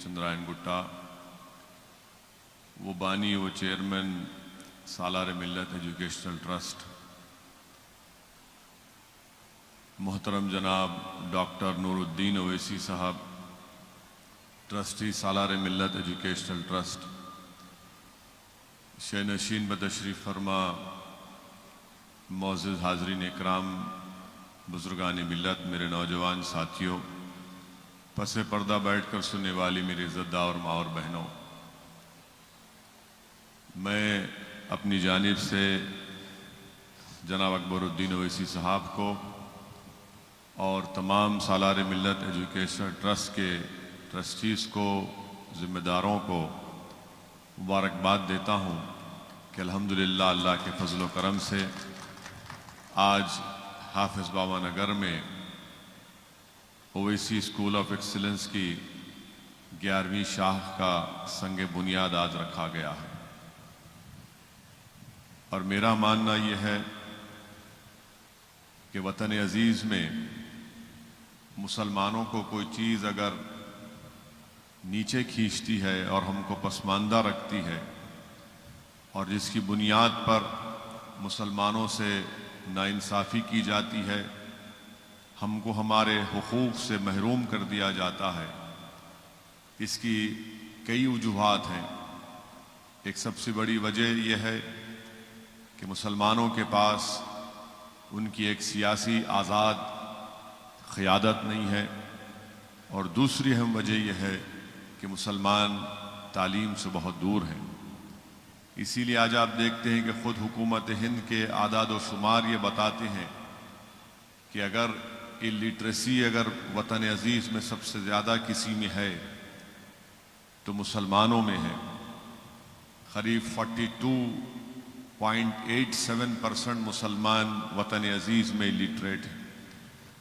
چندرائن گٹا، وہ بانی و چیئرمین سالار ملت ایجوکیشنل ٹرسٹ، محترم جناب ڈاکٹر نور الدین اویسی صاحب، ٹرسٹی سالار ملت ایجوکیشنل ٹرسٹ، شینشین بتشریف فرما معزز حاضرین اکرام، بزرگان ملت، میرے نوجوان ساتھیوں، پس پردہ بیٹھ کر سننے والی میری عزتدار ماں اور بہنوں، میں اپنی جانب سے جناب اکبر الدین اویسی صاحب کو اور تمام سالار ملت ایجوکیشنل ٹرسٹ کے ٹرسٹیز کو، ذمہ داروں کو مبارکباد دیتا ہوں کہ الحمدللہ اللہ کے فضل و کرم سے آج حافظ بابا نگر میں اویسی اسکول آف ایکسیلنس کی 11ویں شاخ کا سنگ بنیاد آج رکھا گیا ہے۔ اور میرا ماننا یہ ہے کہ وطن عزیز میں مسلمانوں کو کوئی چیز اگر نیچے کھینچتی ہے اور ہم کو پسماندہ رکھتی ہے، اور جس کی بنیاد پر مسلمانوں سے ناانصافی کی جاتی ہے، ہم کو ہمارے حقوق سے محروم کر دیا جاتا ہے، اس کی کئی وجوہات ہیں۔ ایک سب سے بڑی وجہ یہ ہے کہ مسلمانوں کے پاس ان کی ایک سیاسی آزاد قیادت نہیں ہے، اور دوسری اہم وجہ یہ ہے کہ مسلمان تعلیم سے بہت دور ہیں۔ اسی لیے آج آپ دیکھتے ہیں کہ خود حکومت ہند کے اعداد و شمار یہ بتاتے ہیں کہ اگر الٹریسی اگر وطن عزیز میں سب سے زیادہ کسی میں ہے تو مسلمانوں میں ہے۔ قریب 42.87% مسلمان وطن عزیز میں الٹریٹ ہیں،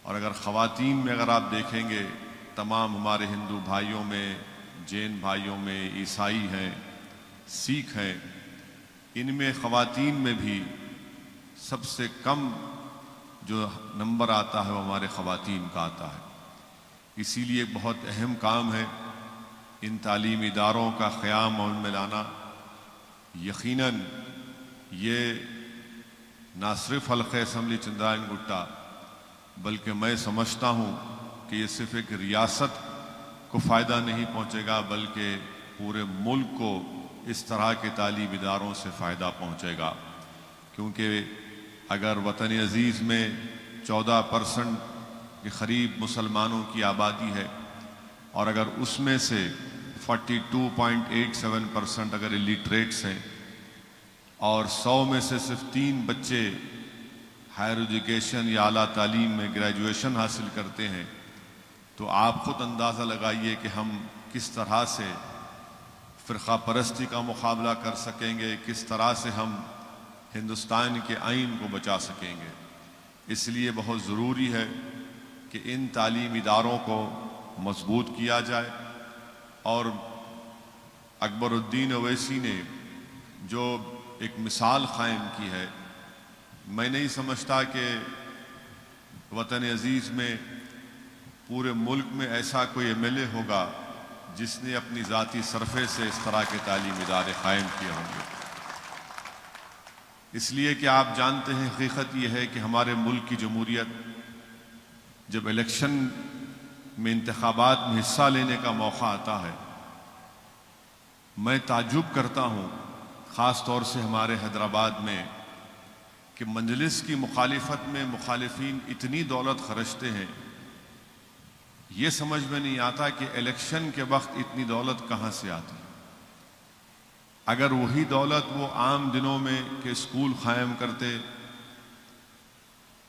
اور اگر خواتین میں اگر آپ دیکھیں گے، تمام ہمارے ہندو بھائیوں میں، جین بھائیوں میں، عیسائی ہیں، سکھ ہیں، ان میں خواتین میں بھی سب سے کم جو نمبر آتا ہے وہ ہمارے خواتین کا آتا ہے۔ اسی لیے ایک بہت اہم کام ہے ان تعلیمی اداروں کا قیام اور ان میں لانا۔ یقیناً یہ نہ صرف حلقہ اسمبلی چندرائن گٹا، بلکہ میں سمجھتا ہوں کہ یہ صرف ایک ریاست کو فائدہ نہیں پہنچے گا، بلکہ پورے ملک کو اس طرح کے تعلیمی اداروں سے فائدہ پہنچے گا، کیونکہ اگر وطن عزیز میں 14% کے قریب مسلمانوں کی آبادی ہے، اور اگر اس میں سے 42.87% اگر الٹریٹس ہیں، اور 100 میں سے صرف 3 بچے ہائر ایجوکیشن یا اعلیٰ تعلیم میں گریجویشن حاصل کرتے ہیں، تو آپ خود اندازہ لگائیے کہ ہم کس طرح سے فرقہ پرستی کا مقابلہ کر سکیں گے، کس طرح سے ہم ہندوستان کے آئین کو بچا سکیں گے۔ اس لیے بہت ضروری ہے کہ ان تعلیمی اداروں کو مضبوط کیا جائے، اور اکبر الدین اویسی نے جو ایک مثال قائم کی ہے، میں نہیں سمجھتا کہ وطن عزیز میں پورے ملک میں ایسا کوئی ایم ایل اے ہوگا جس نے اپنی ذاتی صرفے سے اس طرح کے تعلیمی ادارے قائم کیے ہوں گے۔ اس لیے کہ آپ جانتے ہیں، حقیقت یہ ہے کہ ہمارے ملک کی جمہوریت جب الیکشن میں، انتخابات میں حصہ لینے کا موقع آتا ہے، میں تعجب کرتا ہوں، خاص طور سے ہمارے حیدرآباد میں، کہ مجلس کی مخالفت میں مخالفین اتنی دولت خرچتے ہیں، یہ سمجھ میں نہیں آتا کہ الیکشن کے وقت اتنی دولت کہاں سے آتی۔ اگر وہی دولت وہ عام دنوں میں کہ اسکول قائم کرتے،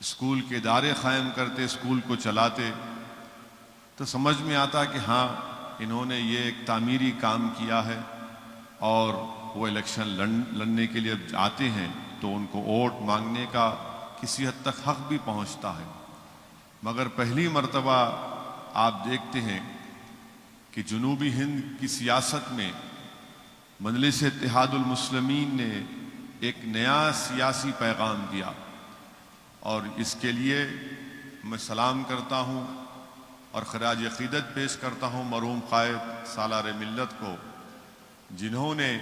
اسکول کے ادارے قائم کرتے، اسکول کو چلاتے، تو سمجھ میں آتا کہ ہاں انہوں نے یہ ایک تعمیری کام کیا ہے، اور وہ الیکشن لڑنے کے لیے آتے ہیں تو ان کو ووٹ مانگنے کا کسی حد تک حق بھی پہنچتا ہے۔ مگر پہلی مرتبہ آپ دیکھتے ہیں کہ جنوبی ہند کی سیاست میں مجلس اتحاد المسلمین نے ایک نیا سیاسی پیغام دیا، اور اس کے لیے میں سلام کرتا ہوں اور خراج عقیدت پیش کرتا ہوں مرحوم قائد سالار ملت کو، جنہوں نے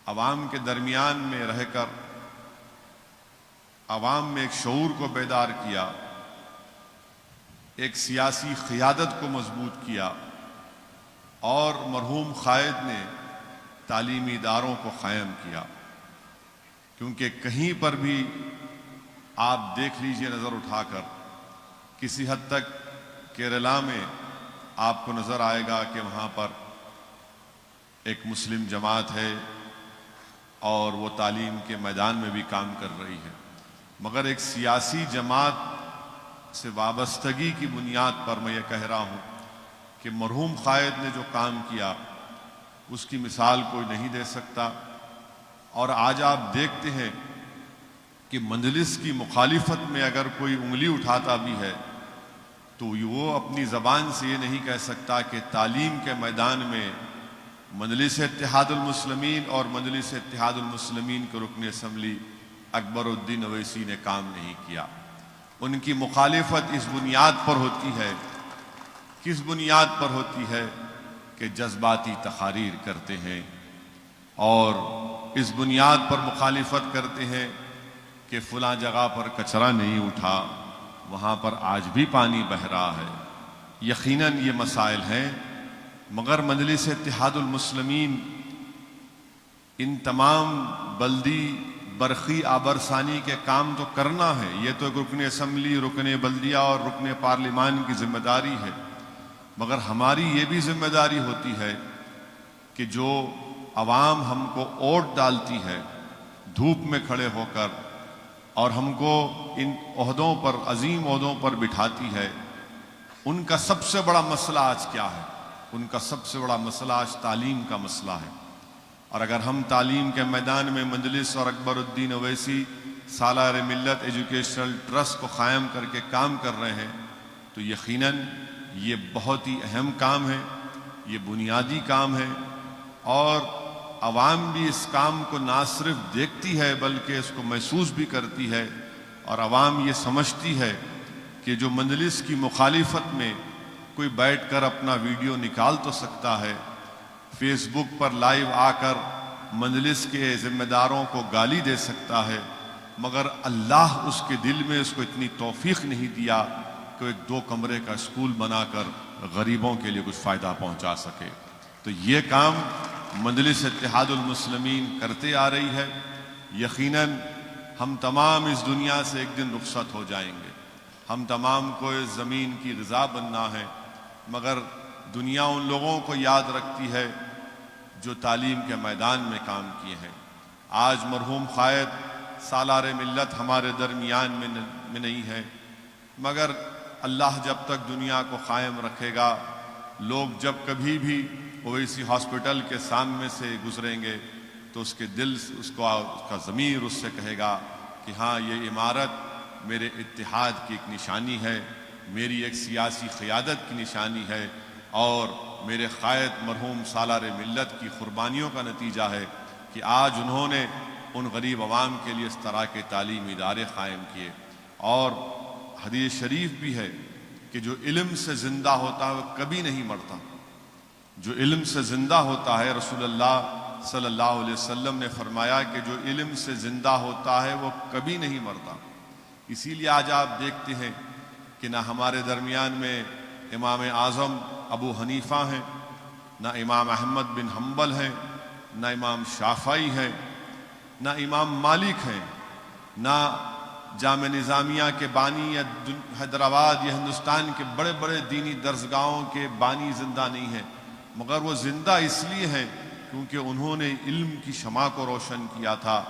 عوام کے درمیان میں رہ کر عوام میں ایک شعور کو بیدار کیا، ایک سیاسی قیادت کو مضبوط کیا، اور مرحوم قائد نے تعلیمی اداروں کو قائم کیا۔ کیونکہ کہیں پر بھی آپ دیکھ لیجئے نظر اٹھا کر، کسی حد تک کیرلا میں آپ کو نظر آئے گا کہ وہاں پر ایک مسلم جماعت ہے اور وہ تعلیم کے میدان میں بھی کام کر رہی ہے، مگر ایک سیاسی جماعت سے وابستگی کی بنیاد پر میں یہ کہہ رہا ہوں کہ مرحوم قائد نے جو کام کیا اس کی مثال کوئی نہیں دے سکتا۔ اور آج آپ دیکھتے ہیں کہ مجلس کی مخالفت میں اگر کوئی انگلی اٹھاتا بھی ہے تو وہ اپنی زبان سے یہ نہیں کہہ سکتا کہ تعلیم کے میدان میں مجلس اتحاد المسلمین اور مجلس اتحاد المسلمین کے رکن اسمبلی اکبر الدین اویسی نے کام نہیں کیا۔ ان کی مخالفت اس بنیاد پر ہوتی ہے، کس بنیاد پر ہوتی ہے کہ جذباتی تقاریر کرتے ہیں، اور اس بنیاد پر مخالفت کرتے ہیں کہ فلاں جگہ پر کچرا نہیں اٹھا، وہاں پر آج بھی پانی بہہ رہا ہے۔ یقیناً یہ مسائل ہیں، مگر مجلس اتحاد المسلمین ان تمام بلدی برقی آبرسانی کے کام تو کرنا ہے، یہ تو رکن اسمبلی، رکن بلدیہ اور رکن پارلیمان کی ذمہ داری ہے، مگر ہماری یہ بھی ذمہ داری ہوتی ہے کہ جو عوام ہم کو ووٹ ڈالتی ہے دھوپ میں کھڑے ہو کر اور ہم کو ان عہدوں پر، عظیم عہدوں پر بٹھاتی ہے، ان کا سب سے بڑا مسئلہ آج کیا ہے؟ ان کا سب سے بڑا مسئلہ آج تعلیم کا مسئلہ ہے۔ اور اگر ہم تعلیم کے میدان میں مجلس اور اکبر الدین اویسی سالار ملت ایجوکیشنل ٹرسٹ کو قائم کر کے کام کر رہے ہیں تو یقیناً یہ بہت ہی اہم کام ہے، یہ بنیادی کام ہے، اور عوام بھی اس کام کو نہ صرف دیکھتی ہے بلکہ اس کو محسوس بھی کرتی ہے، اور عوام یہ سمجھتی ہے کہ جو مجلس کی مخالفت میں کوئی بیٹھ کر اپنا ویڈیو نکال تو سکتا ہے، فیس بک پر لائیو آ کر مجلس کے ذمہ داروں کو گالی دے سکتا ہے، مگر اللہ اس کے دل میں اس کو اتنی توفیق نہیں دیا کہ ایک 2 کمرے کا اسکول بنا کر غریبوں کے لیے کچھ فائدہ پہنچا سکے۔ تو یہ کام مجلس اتحاد المسلمین کرتے آ رہی ہے۔ یقیناً ہم تمام اس دنیا سے ایک دن رخصت ہو جائیں گے، ہم تمام کو اس زمین کی غذا بننا ہے، مگر دنیا ان لوگوں کو یاد رکھتی ہے جو تعلیم کے میدان میں کام کیے ہیں۔ آج مرحوم قائد سالار ملت ہمارے درمیان میں نہیں ہے، مگر اللہ جب تک دنیا کو قائم رکھے گا، لوگ جب کبھی بھی اویسی ہاسپٹل کے سامنے سے گزریں گے تو اس کے دل اس کا ضمیر اس سے کہے گا کہ ہاں یہ عمارت میرے اتحاد کی ایک نشانی ہے، میری ایک سیاسی قیادت کی نشانی ہے، اور میرے قائد مرحوم سالار ملت کی قربانیوں کا نتیجہ ہے کہ آج انہوں نے ان غریب عوام کے لیے اس طرح کے تعلیمی ادارے قائم کیے۔ اور حدیث شریف بھی ہے کہ جو علم سے زندہ ہوتا ہے وہ کبھی نہیں مرتا، جو علم سے زندہ ہوتا ہے، رسول اللہ صلی اللہ علیہ وسلم نے فرمایا کہ جو علم سے زندہ ہوتا ہے وہ کبھی نہیں مرتا۔ اسی لیے آج آپ دیکھتے ہیں کہ نہ ہمارے درمیان میں امام اعظم ابو حنیفہ ہیں، نہ امام احمد بن حنبل ہیں، نہ امام شافعی ہیں، نہ امام مالک ہیں، نہ جامع نظامیہ کے بانی یا حیدرآباد یا ہندوستان کے بڑے بڑے دینی درسگاہوں کے بانی زندہ نہیں ہیں، مگر وہ زندہ اس لیے ہیں کیونکہ انہوں نے علم کی شمع کو روشن کیا تھا،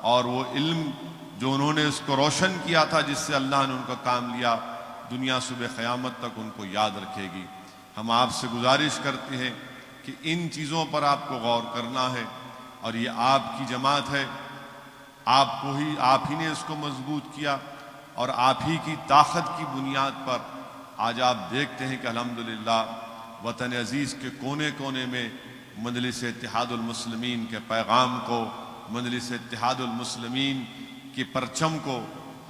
اور وہ علم جو انہوں نے اس کو روشن کیا تھا جس سے اللہ نے ان کا کام لیا، دنیا صبح قیامت تک ان کو یاد رکھے گی۔ ہم آپ سے گزارش کرتے ہیں کہ ان چیزوں پر آپ کو غور کرنا ہے، اور یہ آپ کی جماعت ہے، آپ ہی نے اس کو مضبوط کیا، اور آپ ہی کی طاقت کی بنیاد پر آج آپ دیکھتے ہیں کہ الحمدللہ وطن عزیز کے کونے کونے میں مجلس اتحاد المسلمین کے پیغام کو، مجلس اتحاد المسلمین کی پرچم کو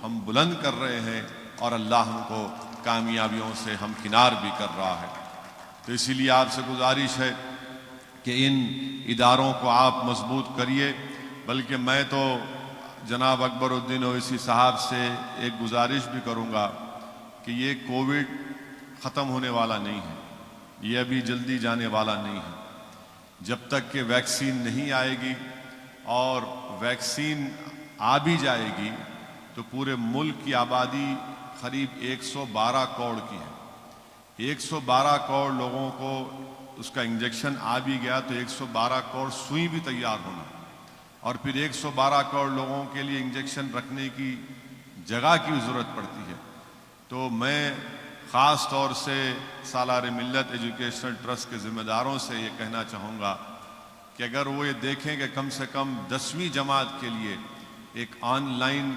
ہم بلند کر رہے ہیں، اور اللہ ہم کو کامیابیوں سے ہمکنار بھی کر رہا ہے۔ تو اسی لیے آپ سے گزارش ہے کہ ان اداروں کو آپ مضبوط کریے۔ بلکہ میں تو جناب اکبر الدین اویسی صاحب سے ایک گزارش بھی کروں گا کہ یہ کووڈ ختم ہونے والا نہیں ہے، یہ ابھی جلدی جانے والا نہیں ہے۔ جب تک کہ ویکسین نہیں آئے گی، اور ویکسین آ بھی جائے گی تو پورے ملک کی آبادی قریب 112 کروڑ کی ہے۔ 112 کروڑ لوگوں کو اس کا انجیکشن آ بھی گیا تو 112 کروڑ سوئی بھی تیار ہونا، اور پھر 112 کروڑ لوگوں کے لیے انجیکشن رکھنے کی جگہ کی ضرورت پڑتی ہے۔ تو میں خاص طور سے سالار ملت ایجوکیشنل ٹرسٹ کے ذمہ داروں سے یہ کہنا چاہوں گا کہ اگر وہ یہ دیکھیں کہ کم سے کم 10ویں جماعت کے لیے ایک آن لائن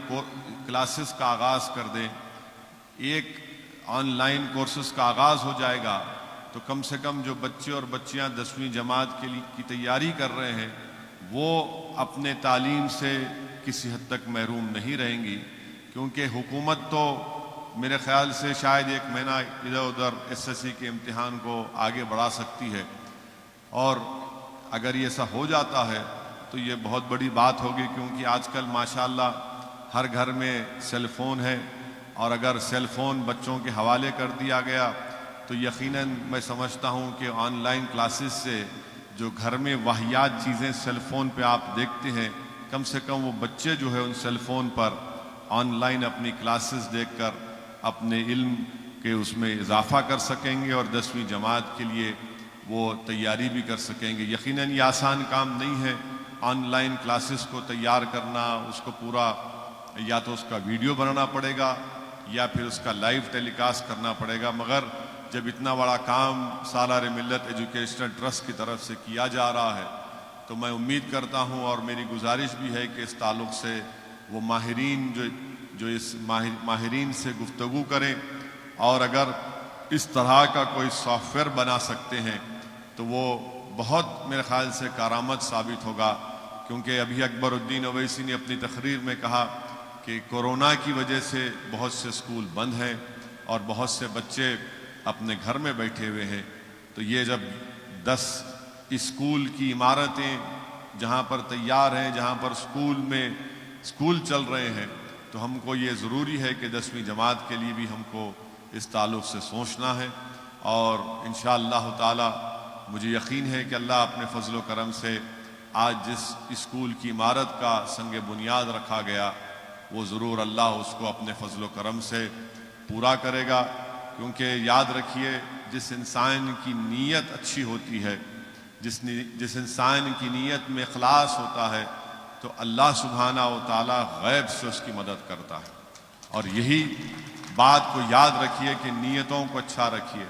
کلاسز کا آغاز کر دیں، ایک آن لائن کورسز کا آغاز ہو جائے گا تو کم سے کم جو بچے اور بچیاں 10ویں جماعت کے لیے کی تیاری کر رہے ہیں وہ اپنے تعلیم سے کسی حد تک محروم نہیں رہیں گی، کیونکہ حکومت تو میرے خیال سے شاید ایک مہینہ ادھر ادھر SSC کے امتحان کو آگے بڑھا سکتی ہے، اور اگر یہ ایسا ہو جاتا ہے تو یہ بہت بڑی بات ہوگی، کیونکہ آج کل ماشاءاللہ ہر گھر میں سیل فون ہے، اور اگر سیل فون بچوں کے حوالے کر دیا گیا تو یقیناً میں سمجھتا ہوں کہ آن لائن کلاسز سے جو گھر میں واہیات چیزیں سیل فون پہ آپ دیکھتے ہیں، کم سے کم وہ بچے جو ہے ان سیل فون پر آن لائن اپنی کلاسز دیکھ کر اپنے علم کے اس میں اضافہ کر سکیں گے، اور 10ویں جماعت کے لیے وہ تیاری بھی کر سکیں گے۔ یقیناً یہ آسان کام نہیں ہے آن لائن کلاسز کو تیار کرنا، اس کو پورا یا تو اس کا ویڈیو بنانا پڑے گا یا پھر اس کا لائیو ٹیلی کاسٹ کرنا پڑے گا، مگر جب اتنا بڑا کام سالار ملت ایجوکیشنل ٹرسٹ کی طرف سے کیا جا رہا ہے تو میں امید کرتا ہوں، اور میری گزارش بھی ہے کہ اس تعلق سے وہ ماہرین جو اس ماہرین سے گفتگو کریں، اور اگر اس طرح کا کوئی سافٹ ویئر بنا سکتے ہیں تو وہ بہت میرے خیال سے کارآمد ثابت ہوگا، کیونکہ ابھی اکبر الدین اویسی نے اپنی تقریر میں کہا کہ کورونا کی وجہ سے بہت سے اسکول بند ہیں اور بہت سے بچے اپنے گھر میں بیٹھے ہوئے ہیں، تو یہ جب 10 اسکول کی عمارتیں جہاں پر تیار ہیں، جہاں پر اسکول چل رہے ہیں، تو ہم کو یہ ضروری ہے کہ 10ویں جماعت کے لیے بھی ہم کو اس تعلق سے سوچنا ہے، اور انشاءاللہ تعالی مجھے یقین ہے کہ اللہ اپنے فضل و کرم سے آج جس اسکول کی عمارت کا سنگ بنیاد رکھا گیا وہ ضرور اللہ اس کو اپنے فضل و کرم سے پورا کرے گا، کیونکہ یاد رکھیے جس انسان کی نیت اچھی ہوتی ہے، جس انسان کی نیت میں اخلاص ہوتا ہے تو اللہ سبحانہ و تعالی غیب سے اس کی مدد کرتا ہے۔ اور یہی بات کو یاد رکھیے کہ نیتوں کو اچھا رکھیے۔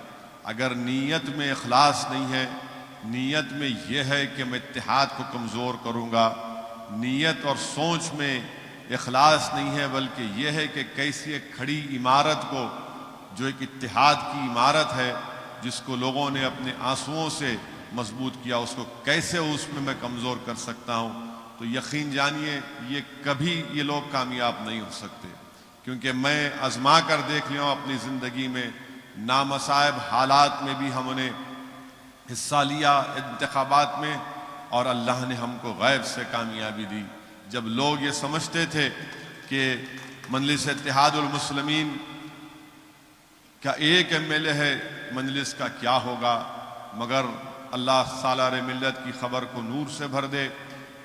اگر نیت میں اخلاص نہیں ہے، نیت میں یہ ہے کہ میں اتحاد کو کمزور کروں گا، نیت اور سوچ میں اخلاص نہیں ہے، بلکہ یہ ہے کہ کیسی ایک کھڑی عمارت کو، جو ایک اتحاد کی عمارت ہے جس کو لوگوں نے اپنے آنسوؤں سے مضبوط کیا، اس کو کیسے اس میں کمزور کر سکتا ہوں، تو یقین جانیے یہ کبھی یہ لوگ کامیاب نہیں ہو سکتے، کیونکہ میں آزما کر دیکھ لیا ہوں اپنی زندگی میں، نامصائب حالات میں بھی ہم نے حصہ لیا انتخابات میں، اور اللہ نے ہم کو غیب سے کامیابی دی۔ جب لوگ یہ سمجھتے تھے کہ مجلس اتحاد المسلمین کا ایک MLA ہے، مجلس کا کیا ہوگا، مگر اللہ سالار ملت کی خبر کو نور سے بھر دے۔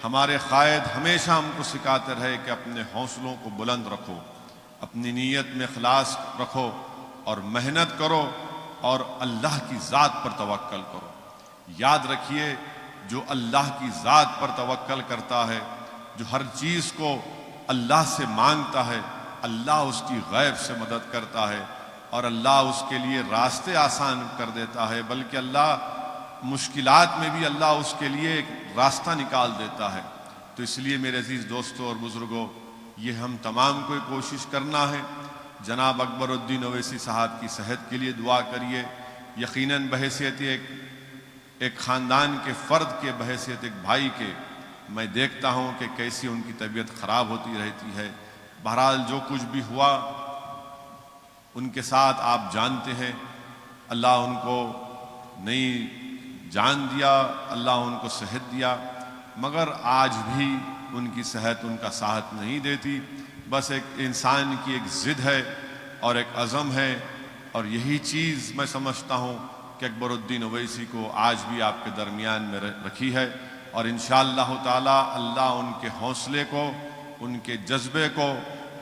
ہمارے قائد ہمیشہ ہم کو سکھاتے رہے کہ اپنے حوصلوں کو بلند رکھو، اپنی نیت میں اخلاص رکھو، اور محنت کرو، اور اللہ کی ذات پر توکل کرو۔ یاد رکھیے جو اللہ کی ذات پر توکل کرتا ہے، جو ہر چیز کو اللہ سے مانگتا ہے، اللہ اس کی غیب سے مدد کرتا ہے، اور اللہ اس کے لیے راستے آسان کر دیتا ہے، بلکہ اللہ مشکلات میں بھی اللہ اس کے لیے ایک راستہ نکال دیتا ہے۔ تو اس لیے میرے عزیز دوستوں اور بزرگوں، یہ ہم تمام کو کوشش کرنا ہے۔ جناب اکبر الدین اویسی صاحب کی صحت کے لیے دعا کریے۔ یقیناً بحیثیت ایک خاندان کے فرد کے، بحیثیت ایک بھائی کے، میں دیکھتا ہوں کہ کیسی ان کی طبیعت خراب ہوتی رہتی ہے۔ بہرحال جو کچھ بھی ہوا ان کے ساتھ آپ جانتے ہیں اللہ ان کو نئی جان دیا، اللہ ان کو صحت دیا، مگر آج بھی ان کی صحت ان کا ساتھ نہیں دیتی۔ بس ایک انسان کی ایک ضد ہے اور ایک عزم ہے، اور یہی چیز میں سمجھتا ہوں کہ اکبر الدین اویسی کو آج بھی آپ کے درمیان میں رکھی ہے، اور انشاءاللہ تعالی اللہ ان کے حوصلے کو، ان کے جذبے کو،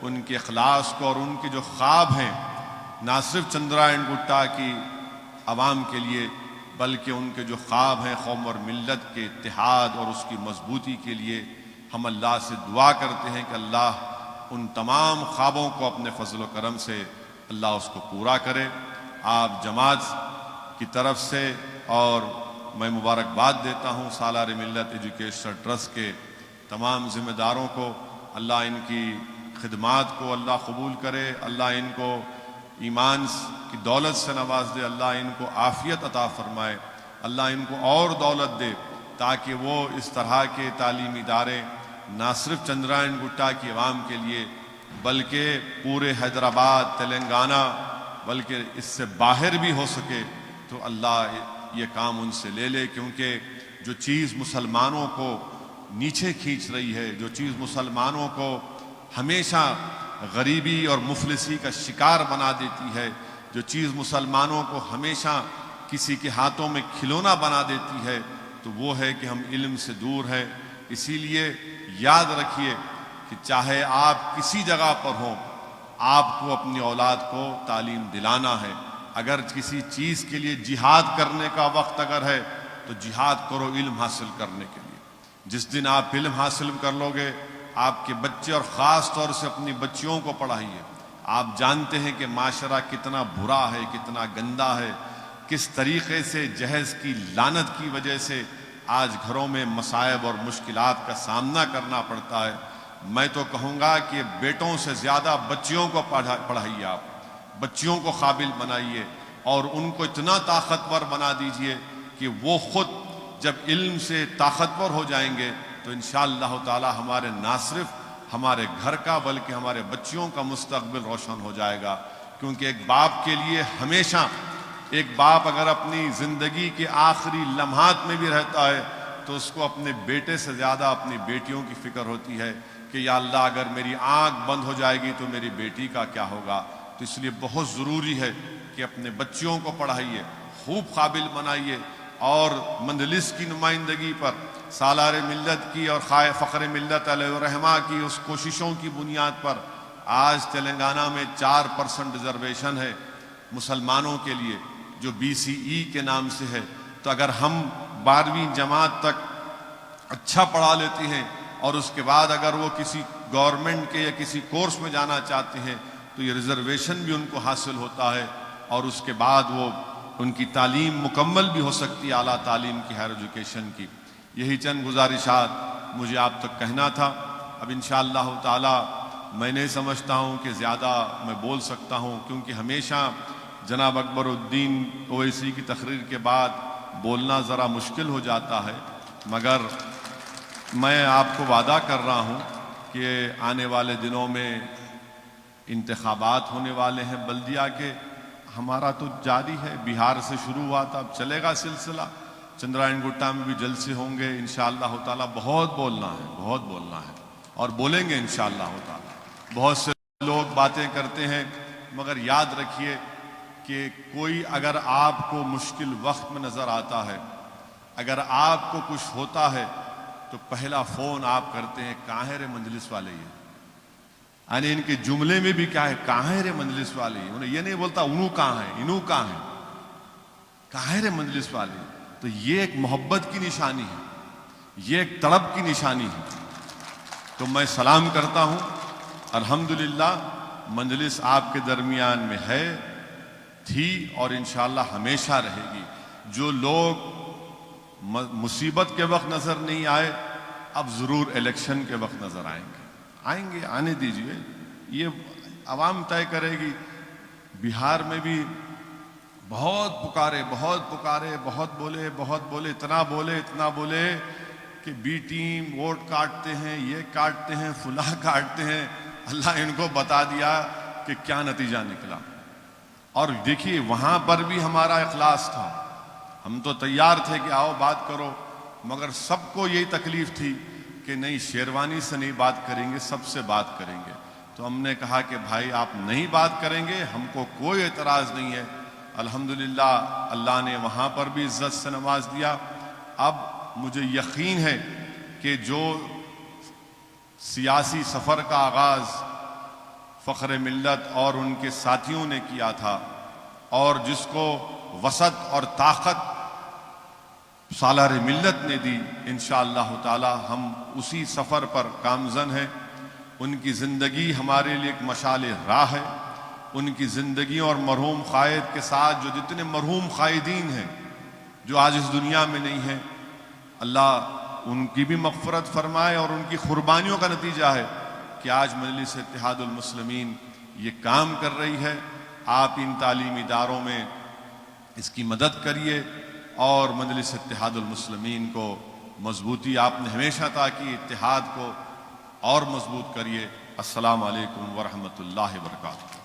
ان کے اخلاص کو، اور ان کے جو خواب ہیں نہ صرف چندرائن گٹا کی عوام کے لیے بلکہ ان کے جو خواب ہیں قوم اور ملت کے اتحاد اور اس کی مضبوطی کے لیے، ہم اللہ سے دعا کرتے ہیں کہ اللہ ان تمام خوابوں کو اپنے فضل و کرم سے اللہ اس کو پورا کرے۔ آپ جماعت کی طرف سے اور میں مبارکباد دیتا ہوں سالار ملت ایجوکیشنل ٹرسٹ کے تمام ذمہ داروں کو، اللہ ان کی خدمات کو اللہ قبول کرے، اللہ ان کو ایمان کی دولت سے نواز دے، اللہ ان کو عافیت عطا فرمائے، اللہ ان کو اور دولت دے تاکہ وہ اس طرح کے تعلیمی ادارے نہ صرف چندرائن گٹا کی عوام کے لیے بلکہ پورے حیدرآباد، تلنگانہ، بلکہ اس سے باہر بھی ہو سکے تو اللہ یہ کام ان سے لے لے، کیونکہ جو چیز مسلمانوں کو نیچے کھینچ رہی ہے، جو چیز مسلمانوں کو ہمیشہ غریبی اور مفلسی کا شکار بنا دیتی ہے، جو چیز مسلمانوں کو ہمیشہ کسی کے ہاتھوں میں کھلونا بنا دیتی ہے، تو وہ ہے کہ ہم علم سے دور ہیں۔ اسی لیے یاد رکھیے کہ چاہے آپ کسی جگہ پر ہوں، آپ کو اپنی اولاد کو تعلیم دلانا ہے۔ اگر کسی چیز کے لیے جہاد کرنے کا وقت اگر ہے تو جہاد کرو علم حاصل کرنے کے لیے۔ جس دن آپ علم حاصل کر لو گے، آپ کے بچے اور خاص طور سے اپنی بچیوں کو پڑھائیے۔ آپ جانتے ہیں کہ معاشرہ کتنا برا ہے، کتنا گندا ہے، کس طریقے سے جہیز کی لعنت کی وجہ سے آج گھروں میں مصائب اور مشکلات کا سامنا کرنا پڑتا ہے۔ میں تو کہوں گا کہ بیٹوں سے زیادہ بچیوں کو پڑھائیے، آپ بچیوں کو قابل بنائیے اور ان کو اتنا طاقتور بنا دیجئے کہ وہ خود جب علم سے طاقتور ہو جائیں گے تو انشاءاللہ تعالی ہمارے نہ صرف ہمارے گھر کا بلکہ ہمارے بچیوں کا مستقبل روشن ہو جائے گا۔ کیونکہ ایک باپ کے لیے ہمیشہ، ایک باپ اگر اپنی زندگی کے آخری لمحات میں بھی رہتا ہے تو اس کو اپنے بیٹے سے زیادہ اپنی بیٹیوں کی فکر ہوتی ہے کہ یا اللہ اگر میری آنکھ بند ہو جائے گی تو میری بیٹی کا کیا ہوگا۔ تو اس لیے بہت ضروری ہے کہ اپنے بچیوں کو پڑھائیے، خوب قابل بنائیے، اور مجلس کی نمائندگی پر سالار ملت کی اور فخر ملت علیہ الرحمہ کی اس کوششوں کی بنیاد پر آج تلنگانہ میں 4% ریزرویشن ہے مسلمانوں کے لیے جو BCE کے نام سے ہے۔ تو اگر ہم 12ویں جماعت تک اچھا پڑھا لیتے ہیں اور اس کے بعد اگر وہ کسی گورنمنٹ کے یا کسی کورس میں جانا چاہتے ہیں تو یہ ریزرویشن بھی ان کو حاصل ہوتا ہے، اور اس کے بعد وہ ان کی تعلیم مکمل بھی ہو سکتی ہے، اعلیٰ تعلیم کی، ہائر ایجوکیشن کی۔ یہی چند گزارشات مجھے آپ تک کہنا تھا۔ اب انشاءاللہ تعالی میں نہیں سمجھتا ہوں کہ زیادہ میں بول سکتا ہوں، کیونکہ ہمیشہ جناب اکبر الدین اویسی کی تقریر کے بعد بولنا ذرا مشکل ہو جاتا ہے، مگر میں آپ کو وعدہ کر رہا ہوں کہ آنے والے دنوں میں انتخابات ہونے والے ہیں بلدیہ کے۔ ہمارا تو جاری ہے، بہار سے شروع ہوا تھا، اب چلے گا سلسلہ، چندرائن گٹا میں بھی جلسے ہوں گے انشاءاللہ تعالی۔ بہت بولنا ہے، بہت بولنا ہے، اور بولیں گے انشاءاللہ تعالی۔ بہت سے لوگ باتیں کرتے ہیں، مگر یاد رکھیے کہ کوئی اگر آپ کو مشکل وقت میں نظر آتا ہے، اگر آپ کو کچھ ہوتا ہے تو پہلا فون آپ کرتے ہیں کہاں ہے رے مجلس والے، یعنی ان کے جملے میں بھی کیا ہے، کہاں ہے رے مجلس والے، انہیں یہ نہیں بولتا انہوں کہاں ہے، انہوں کہاں ہے، کہاں ہے رے مجلس والے۔ تو یہ ایک محبت کی نشانی ہے، یہ ایک طلب کی نشانی ہے۔ تو میں سلام کرتا ہوں، الحمدللہ مجلس آپ کے درمیان میں ہے، تھی، اور انشاءاللہ ہمیشہ رہے گی۔ جو لوگ مصیبت کے وقت نظر نہیں آئے اب ضرور الیکشن کے وقت نظر آئیں گے، آنے دیجئے، یہ عوام طے کرے گی۔ بہار میں بھی بہت پکارے، بہت بولے، اتنا بولے کہ بی ٹیم ووٹ کاٹتے ہیں، یہ کاٹتے ہیں، فلاں کاٹتے ہیں۔ اللہ ان کو بتا دیا کہ کیا نتیجہ نکلا۔ اور دیکھیے وہاں پر بھی ہمارا اخلاص تھا، ہم تو تیار تھے کہ آؤ بات کرو، مگر سب کو یہی تکلیف تھی کہ نہیں شیروانی سے نہیں بات کریں گے، سب سے بات کریں گے۔ تو ہم نے کہا کہ بھائی آپ نہیں بات کریں گے، ہم کو کوئی اعتراض نہیں ہے۔ الحمدللہ اللہ نے وہاں پر بھی عزت سے نواز دیا۔ اب مجھے یقین ہے کہ جو سیاسی سفر کا آغاز فخر ملت اور ان کے ساتھیوں نے کیا تھا، اور جس کو وسعت اور طاقت سالار ملت نے دی، انشاءاللہ تعالی ہم اسی سفر پر گامزن ہیں۔ ان کی زندگی ہمارے لیے ایک مشعل راہ ہے۔ ان کی زندگی اور مرحوم قائد کے ساتھ جو جتنے مرحوم قائدین ہیں جو آج اس دنیا میں نہیں ہیں، اللہ ان کی بھی مغفرت فرمائے، اور ان کی قربانیوں کا نتیجہ ہے کہ آج مجلس اتحاد المسلمین یہ کام کر رہی ہے۔ آپ ان تعلیمی اداروں میں اس کی مدد کریے اور مجلس اتحاد المسلمین کو مضبوطی آپ نے ہمیشہ عطا کی، اتحاد کو اور مضبوط کریے۔ السلام علیکم ورحمۃ اللہ وبرکاتہ۔